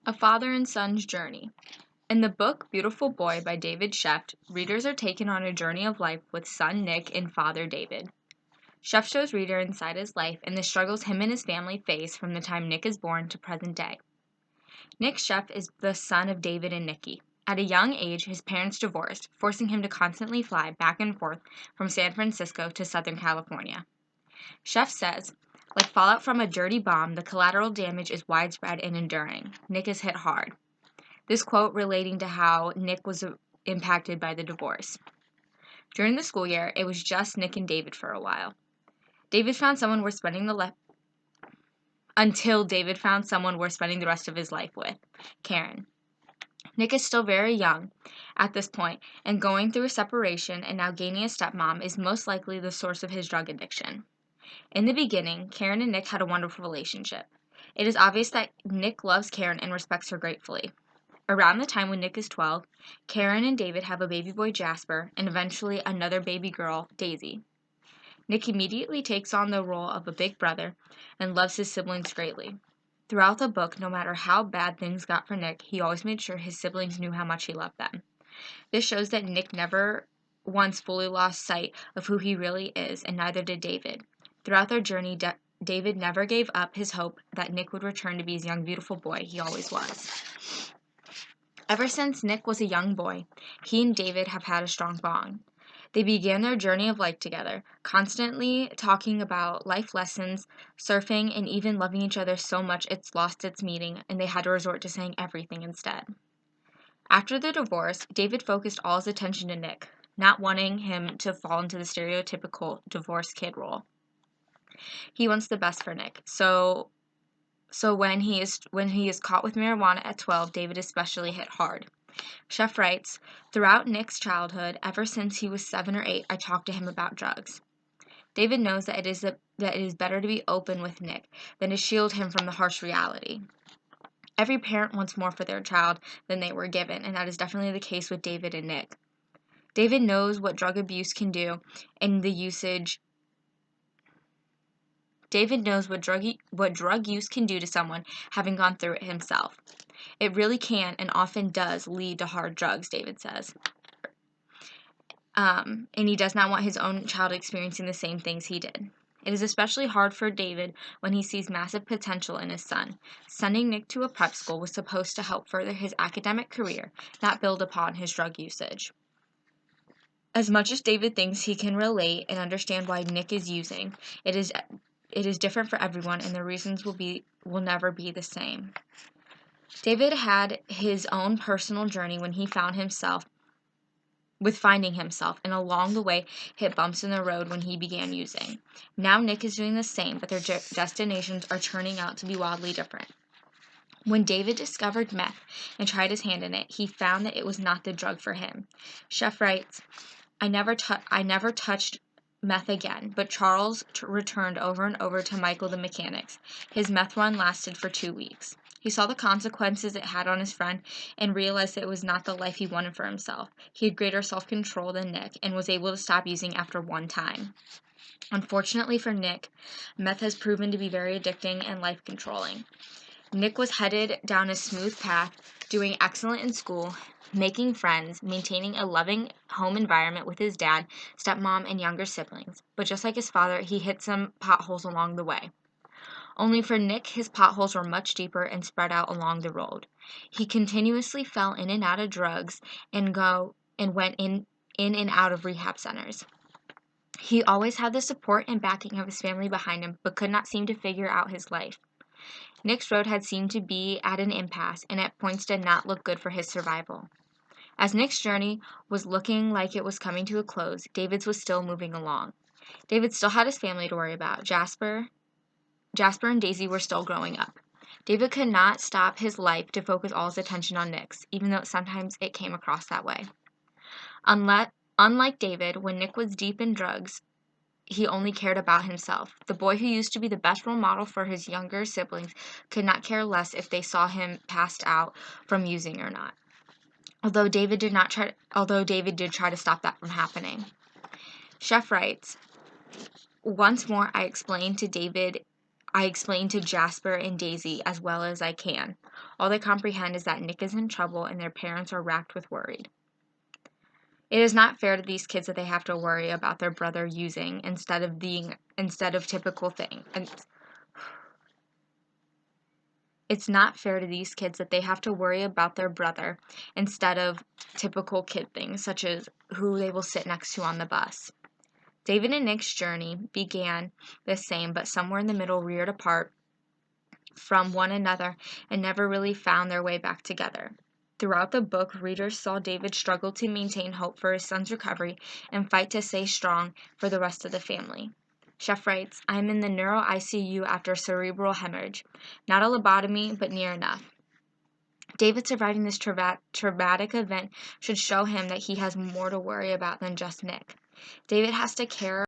A Father and Son's Journey. In the book Beautiful Boy by David Sheff, readers are taken on a journey of life with son Nick and father David. Sheff shows reader inside his life and the struggles him and his family face from the time Nick is born to present day. Nick Sheff is the son of David and Nikki. At a young age, his parents divorced, forcing him to constantly fly back and forth from San Francisco to Southern California. Sheff says, like fallout from a dirty bomb, the collateral damage is widespread and enduring. Nick is hit hard. This quote relating to how Nick was impacted by the divorce. During the school year, it was just Nick and David for a while. Until David found someone worth spending the rest of his life with, Karen. Nick is still very young at this point, and going through a separation and now gaining a stepmom is most likely the source of his drug addiction. In the beginning, Karen and Nick had a wonderful relationship. It is obvious that Nick loves Karen and respects her gratefully. Around the time when Nick is 12, Karen and David have a baby boy, Jasper, and eventually another baby girl, Daisy. Nick immediately takes on the role of a big brother and loves his siblings greatly. Throughout the book, no matter how bad things got for Nick, he always made sure his siblings knew how much he loved them. This shows that Nick never once fully lost sight of who he really is, and neither did David. Throughout their journey, David never gave up his hope that Nick would return to be his young, beautiful boy he always was. Ever since Nick was a young boy, he and David have had a strong bond. They began their journey of life together, constantly talking about life lessons, surfing, and even loving each other so much it's lost its meaning, and they had to resort to saying everything instead. After the divorce, David focused all his attention to Nick, not wanting him to fall into the stereotypical divorced kid role. He wants the best for Nick, so when he is caught with marijuana at 12, David is especially hit hard. Sheff writes, throughout Nick's childhood, ever since he was 7 or 8, I talked to him about drugs. David knows that it is better to be open with Nick than to shield him from the harsh reality. Every parent wants more for their child than they were given, and that is definitely the case with David and Nick. David knows what drug abuse can do, and David knows what drug use can do to someone, having gone through it himself. It really can and often does lead to hard drugs, David says. And he does not want his own child experiencing the same things he did. It is especially hard for David when he sees massive potential in his son. Sending Nick to a prep school was supposed to help further his academic career, not build upon his drug usage. As much as David thinks he can relate and understand why Nick is using, it is different for everyone, and the reasons will never be the same. David had his own personal journey when he found himself, and along the way hit bumps in the road when he began using. Now Nick is doing the same, but their destinations are turning out to be wildly different. When David discovered meth and tried his hand in it, he found that it was not the drug for him. Sheff writes, I never touched meth again, but Charles returned over and over to Michael the Mechanics. His meth run lasted for 2 weeks. He saw the consequences it had on his friend and realized that it was not the life he wanted for himself. He had greater self-control than Nick and was able to stop using after one time. Unfortunately for Nick, meth has proven to be very addicting and life-controlling. Nick was headed down a smooth path, doing excellent in school, making friends, maintaining a loving home environment with his dad, stepmom, and younger siblings. But just like his father, he hit some potholes along the way. Only for Nick, his potholes were much deeper and spread out along the road. He continuously fell in and out of drugs and went in and out of rehab centers. He always had the support and backing of his family behind him, but could not seem to figure out his life. Nick's road had seemed to be at an impasse, and at points did not look good for his survival. As Nick's journey was looking like it was coming to a close, David's was still moving along. David still had his family to worry about. Jasper and Daisy were still growing up. David could not stop his life to focus all his attention on Nick's, even though sometimes it came across that way. Unlike David, when Nick was deep in drugs, he only cared about himself. The boy who used to be the best role model for his younger siblings could not care less if they saw him passed out from using or not. Although David did try to stop that from happening. Sheff writes, once more I explained to David I explain to Jasper and Daisy as well as I can. All they comprehend is that Nick is in trouble and their parents are racked with worry. It is not fair to these kids that they have to worry about their brother using instead of typical thing. It's not fair to these kids that they have to worry about their brother instead of typical kid things, such as who they will sit next to on the bus. David and Nick's journey began the same, but somewhere in the middle reared apart from one another and never really found their way back together. Throughout the book, readers saw David struggle to maintain hope for his son's recovery and fight to stay strong for the rest of the family. Chef writes, I am in the neuro ICU after cerebral hemorrhage. Not a lobotomy, but near enough. David surviving this traumatic event should show him that he has more to worry about than just Nick. David has to care